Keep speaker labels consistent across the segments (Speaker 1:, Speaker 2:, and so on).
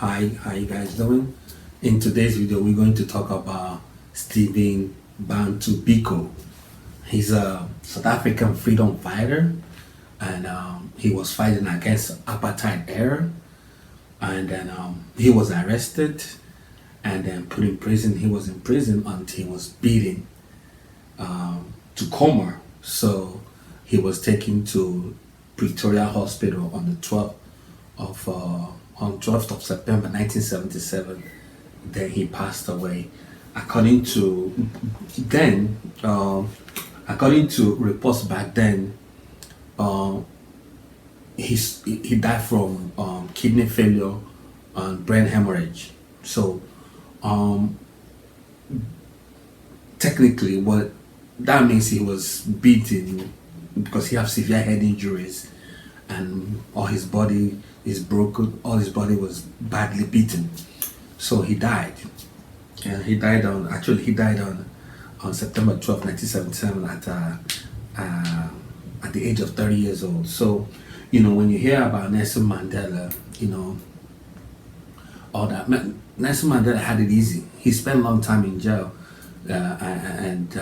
Speaker 1: Hi, how you guys doing? In today's video, we're going to talk about Steve Bantu Biko. He's a South African freedom fighter, and he was fighting against apartheid era. And then he was arrested and then put in prison. He was in prison until he was beaten to coma. So he was taken to Pretoria Hospital on the 12th of September 1977. Then he passed away. According to reports back then, he died from kidney failure and brain hemorrhage. So technically, what that means, he was beaten because he had severe head injuries and all his body is broken. All his body was badly beaten. So he died. And he died on September 12, 1977 at the age of 30 years old. So, when you hear about Nelson Mandela, all that, Nelson Mandela had it easy. He spent a long time in jail, and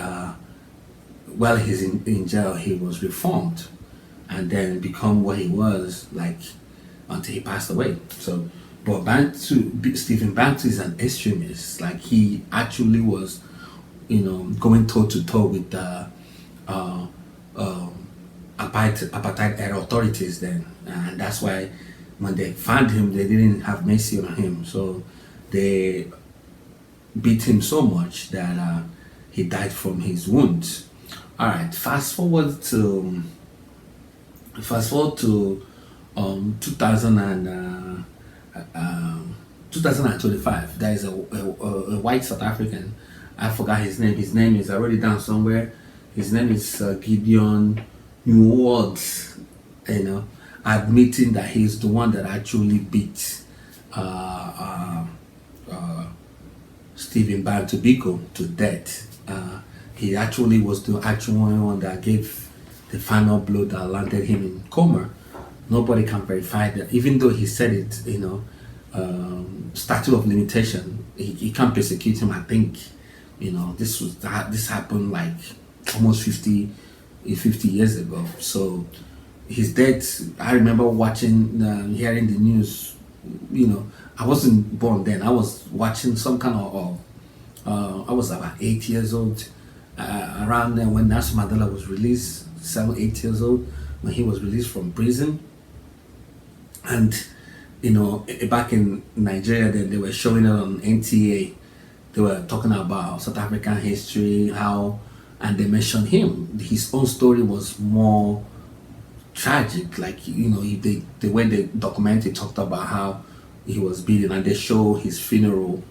Speaker 1: while he's in jail, he was reformed and then become what he was, like, until he passed away. So, but Stephen Bantu is an extremist. Like, he actually was, going toe to toe with the apartheid era authorities then, and that's why when they found him, they didn't have mercy on him. So they beat him so much that he died from his wounds. All right, fast forward to 2025. There is a white South African. I forgot his name. His name is already down somewhere. His name is Gideon Newwards. Admitting that he's the one that actually beat Steve Bantu Biko to death. He actually was the actual one that gave the final blow that landed him in coma. Nobody can verify that, even though he said it. Statute of limitation. He can't persecute him. I think this happened like almost 50 years ago. So his death, I remember watching, hearing the news. I wasn't born then. I was watching some kind of I was about 8 years old, around then when Nelson Mandela was released, 7-8 years old, when he was released from prison. And back in Nigeria, then they were showing it on NTA. They were talking about South African history, and they mentioned him. His own story was more tragic. Like, the way they documented, talked about how he was beaten, and they show his funeral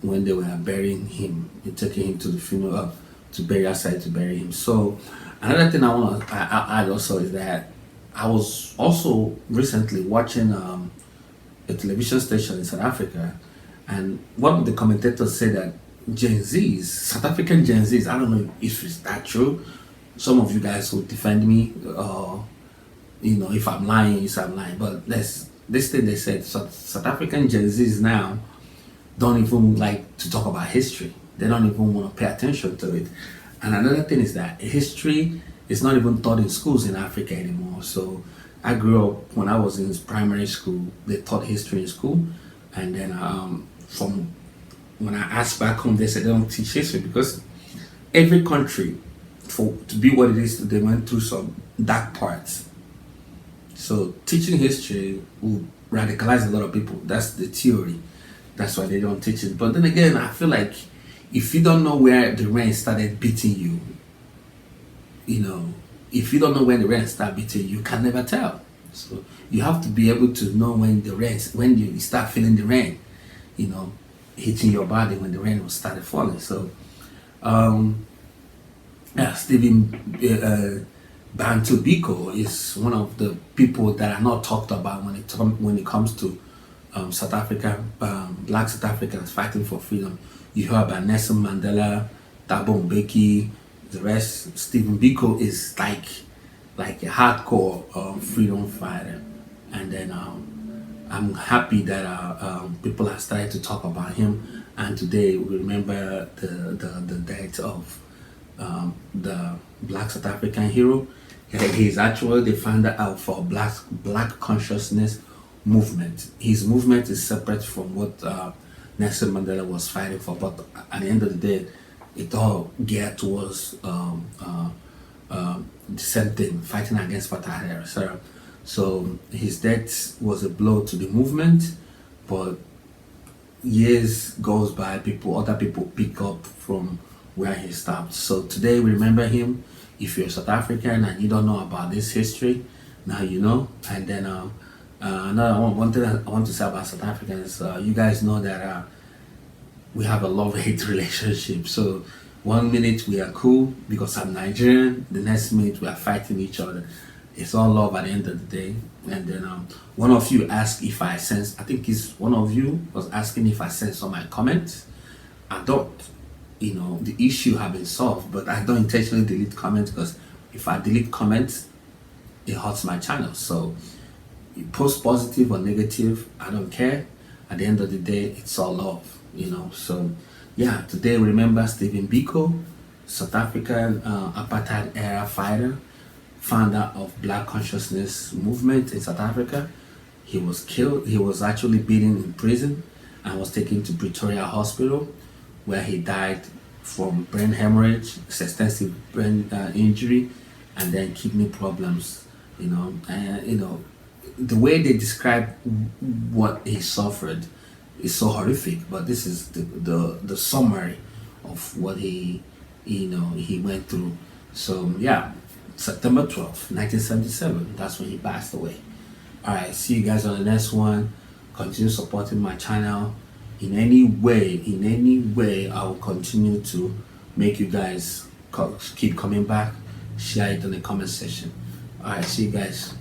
Speaker 1: when they were burying him, taking him to the funeral, to burial site to bury him. So another thing I want to add also is that I was also recently watching a television station in South Africa, and one of the commentators said that Gen Zs, South African Gen Zs, I don't know if it's that true. Some of you guys will defend me, if I'm lying, I'm lying. But this thing they said, South African Gen Zs now don't even like to talk about history. They don't even want to pay attention to it. And another thing is that history is not even taught in schools in Africa anymore. So I grew up, when I was in primary school, they taught history in school. And then from when I asked back home, they said they don't teach history because every country, to be what it is, they went through some dark parts. So teaching history will radicalize a lot of people. That's the theory. That's why they don't teach it. But then again, I feel like if you don't know where the rain started beating you, if you don't know when the rain started beating you can never tell. So you have to be able to know when you start feeling the rain, hitting your body, when the rain started falling. So, Stephen Bantu Biko is one of the people that are not talked about when it comes to South Africa, black South Africans fighting for freedom. You hear about Nelson Mandela, Thabo Mbeki, the rest. Stephen Biko is like a hardcore freedom fighter. And then I'm happy that people are starting to talk about him, and today we remember the death of the Black South African hero. He's actually the founder of for Black consciousness movement. His movement is separate from what Nelson Mandela was fighting for, but at the end of the day, it all geared towards the same thing, fighting against apartheid, etc. So his death was a blow to the movement, but years goes by, other people pick up from where he stopped. So today we remember him. If you're South African and you don't know about this history, now you know. And then another one thing I want to say about South Africans, you guys know that we have a love-hate relationship. So one minute we are cool because I'm Nigerian, the next minute we are fighting each other. It's all love at the end of the day. And then one of you asked if I sense, I think it's one of you was asking if I sense on my comments. I don't. The issue have been solved, but I don't intentionally delete comments, because if I delete comments, it hurts my channel. So you post positive or negative, I don't care. At the end of the day, it's all love. So yeah, today we remember Stephen Biko, South African apartheid era fighter, founder of Black consciousness movement in South Africa. He was killed. He was actually beaten in prison and was taken to Pretoria hospital, where he died from brain hemorrhage, extensive brain injury, and then kidney problems. The way they describe what he suffered is so horrific. But this is the summary of what he went through. So yeah, September 12th, 1977. That's when he passed away. All right, see you guys on the next one. Continue supporting my channel. In any way, I will continue to make you guys keep coming back. Share it in the comment section. All right, see you guys.